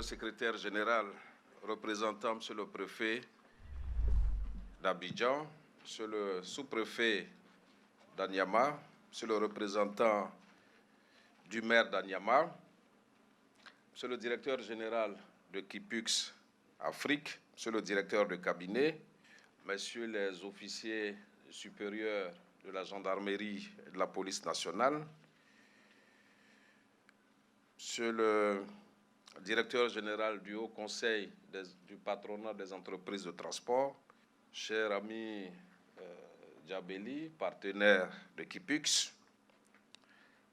secrétaire général représentant Monsieur le préfet d'Abidjan, Monsieur le sous-préfet d'Anyama, Monsieur le représentant du maire d'Anyama, Monsieur le directeur général de Kipux Afrique, Monsieur le directeur de cabinet, Messieurs les officiers supérieurs de la gendarmerie et de la police nationale, Monsieur le directeur général du Haut Conseil du patronat des entreprises de transport, cher ami Djabeli, partenaire de Kipux,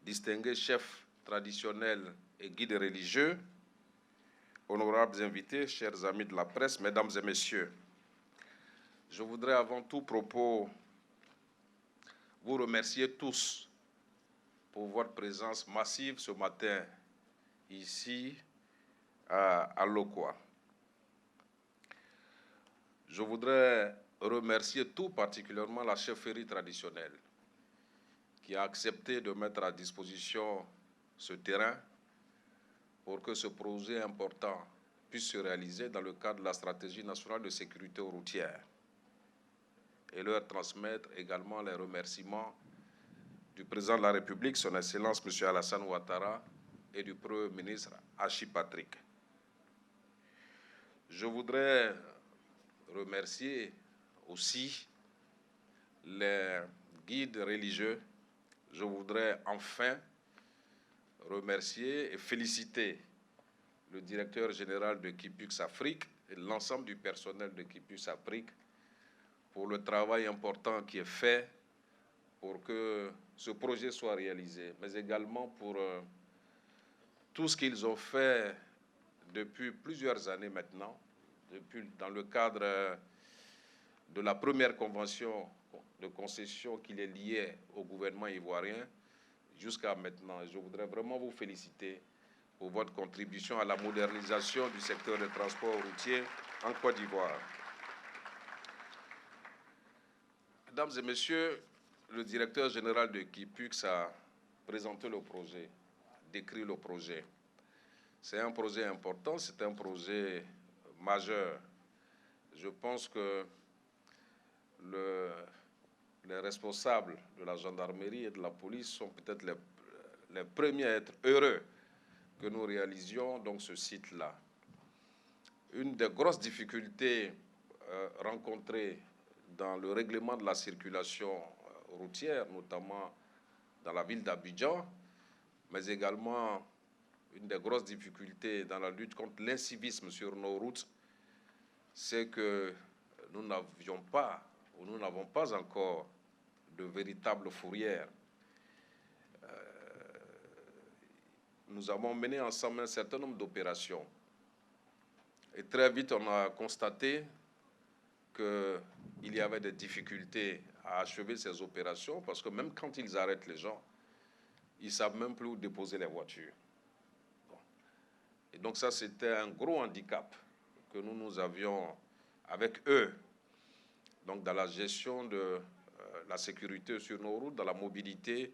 distingués chefs traditionnels et guides religieux, honorables invités, chers amis de la presse, mesdames et messieurs, je voudrais avant tout propos vous remercier tous pour votre présence massive ce matin ici à Lokwa. Je voudrais remercier tout particulièrement la chefferie traditionnelle qui a accepté de mettre à disposition ce terrain pour que ce projet important puisse se réaliser dans le cadre de la stratégie nationale de sécurité routière et leur transmettre également les remerciements du président de la République, son Excellence M. Alassane Ouattara, et du Premier ministre Hachi Patrick. Je voudrais remercier aussi les guides religieux. Je voudrais enfin remercier et féliciter le directeur général de Kipux Afrique et l'ensemble du personnel de Kipux Afrique pour le travail important qui est fait pour que ce projet soit réalisé, mais également pour tout ce qu'ils ont fait depuis plusieurs années maintenant, dans le cadre de la première convention de concession qui les liait au gouvernement ivoirien jusqu'à maintenant. Je voudrais vraiment vous féliciter pour votre contribution à la modernisation du secteur de transport routier en Côte d'Ivoire. Mesdames et messieurs, le directeur général de Kipux a présenté le projet, décrit le projet. C'est un projet important, c'est un projet majeur. Je pense que les responsables de la gendarmerie et de la police sont peut-être les premiers à être heureux que nous réalisions donc ce site-là. Une des grosses difficultés rencontrées dans le règlement de la circulation routière, notamment dans la ville d'Abidjan, mais également une des grosses difficultés dans la lutte contre l'incivisme sur nos routes, c'est que nous n'avions pas, ou nous n'avons pas encore de véritables fourrières. Nous avons mené ensemble un certain nombre d'opérations. Et très vite, on a constaté qu'il y avait des difficultés à achever ces opérations parce que même quand ils arrêtent les gens, ils ne savent même plus où déposer les voitures. Bon. Et donc ça, c'était un gros handicap que nous avions avec eux, donc dans la gestion de la sécurité sur nos routes, dans la mobilité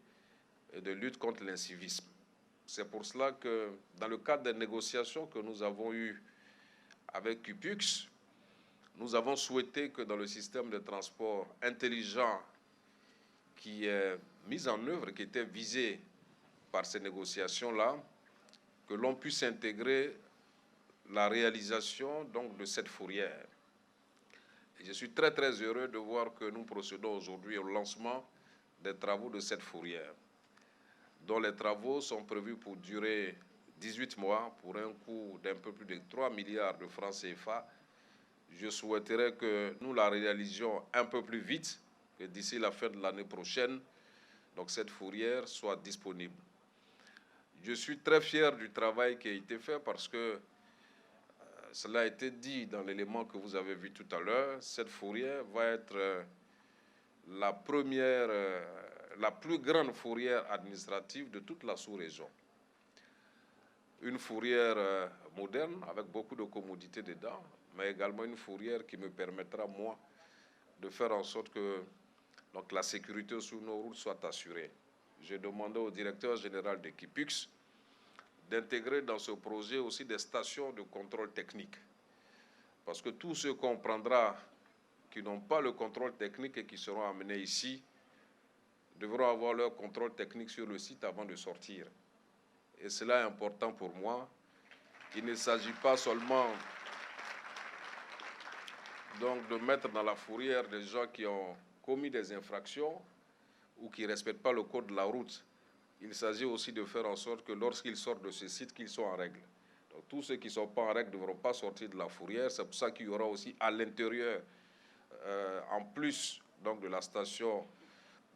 et de lutte contre l'incivisme. C'est pour cela que dans le cadre des négociations que nous avons eues avec Kipux, nous avons souhaité que dans le système de transport intelligent qui est mis en œuvre, qui était visé par ces négociations-là, que l'on puisse intégrer la réalisation donc, de cette fourrière. Et je suis très très heureux de voir que nous procédons aujourd'hui au lancement des travaux de cette fourrière, dont les travaux sont prévus pour durer 18 mois pour un coût d'un peu plus de 3 milliards de francs CFA. Je souhaiterais que nous la réalisions un peu plus vite, que d'ici la fin de l'année prochaine, donc cette fourrière soit disponible. Je suis très fier du travail qui a été fait parce que cela a été dit dans l'élément que vous avez vu tout à l'heure. Cette fourrière va être la première, la plus grande fourrière administrative de toute la sous-région. Une fourrière moderne avec beaucoup de commodités dedans, mais également une fourrière qui me permettra, moi, de faire en sorte que donc, la sécurité sur nos routes soit assurée. J'ai demandé au directeur général de Kipux d'intégrer dans ce projet aussi des stations de contrôle technique. Parce que tous ceux qu'on prendra qui n'ont pas le contrôle technique et qui seront amenés ici devront avoir leur contrôle technique sur le site avant de sortir. Et cela est important pour moi. Il ne s'agit pas seulement donc de mettre dans la fourrière des gens qui ont commis des infractions ou qui ne respectent pas le code de la route. Il s'agit aussi de faire en sorte que lorsqu'ils sortent de ce site, qu'ils soient en règle. Donc, tous ceux qui ne sont pas en règle ne devront pas sortir de la fourrière. C'est pour ça qu'il y aura aussi à l'intérieur, en plus donc, de la station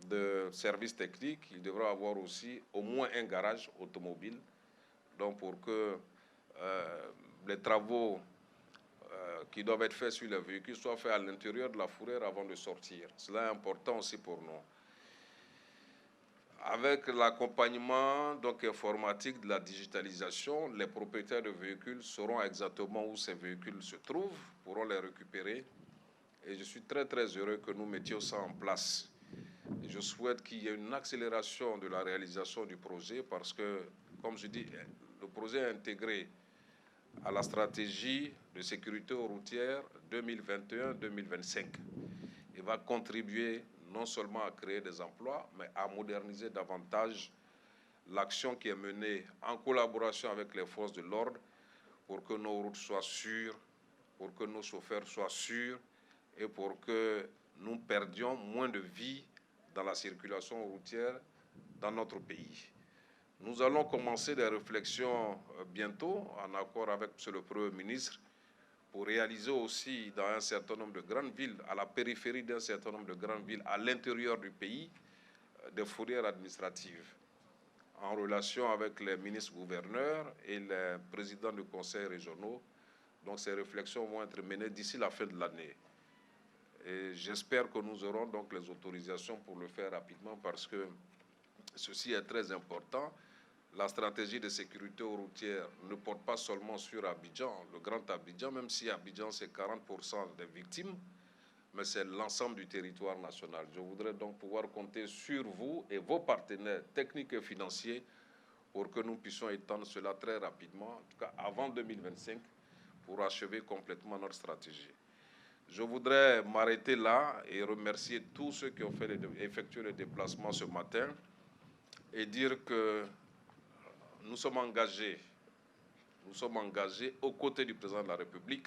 de service technique, il devra avoir aussi au moins un garage automobile, donc pour que les travaux qui doivent être faits sur les véhicules soient faits à l'intérieur de la fourrière avant de sortir. Cela est important aussi pour nous. Avec l'accompagnement donc informatique de la digitalisation, les propriétaires de véhicules sauront exactement où ces véhicules se trouvent, pourront les récupérer. Et je suis très très heureux que nous mettions ça en place. Et je souhaite qu'il y ait une accélération de la réalisation du projet parce que, comme je dis, le projet est intégré à la stratégie de sécurité routière 2021-2025 et va contribuer non seulement à créer des emplois, mais à moderniser davantage l'action qui est menée en collaboration avec les forces de l'ordre pour que nos routes soient sûres, pour que nos chauffeurs soient sûrs et pour que nous perdions moins de vies dans la circulation routière dans notre pays. Nous allons commencer des réflexions bientôt, en accord avec M. le Premier ministre, pour réaliser aussi dans un certain nombre de grandes villes, à la périphérie d'un certain nombre de grandes villes, à l'intérieur du pays, des fourrières administratives, en relation avec les ministres-gouverneurs et les présidents de conseils régionaux. Donc ces réflexions vont être menées d'ici la fin de l'année. Et j'espère que nous aurons donc les autorisations pour le faire rapidement parce que ceci est très important. La stratégie de sécurité routière ne porte pas seulement sur Abidjan, le grand Abidjan, même si Abidjan c'est 40% des victimes, mais c'est l'ensemble du territoire national. Je voudrais donc pouvoir compter sur vous et vos partenaires techniques et financiers pour que nous puissions étendre cela très rapidement, en tout cas avant 2025, pour achever complètement notre stratégie. Je voudrais m'arrêter là et remercier tous ceux qui ont effectué le déplacement ce matin et dire que nous sommes engagés aux côtés du président de la République,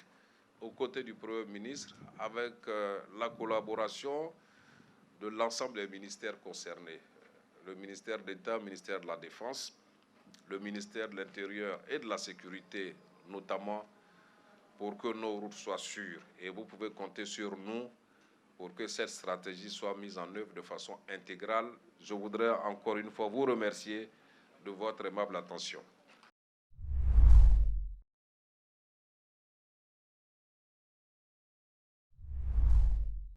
aux côtés du Premier ministre, avec la collaboration de l'ensemble des ministères concernés. Le ministère d'État, le ministère de la Défense, le ministère de l'Intérieur et de la Sécurité, notamment, pour que nos routes soient sûres. Et vous pouvez compter sur nous pour que cette stratégie soit mise en œuvre de façon intégrale. Je voudrais encore une fois vous remercier de votre aimable attention.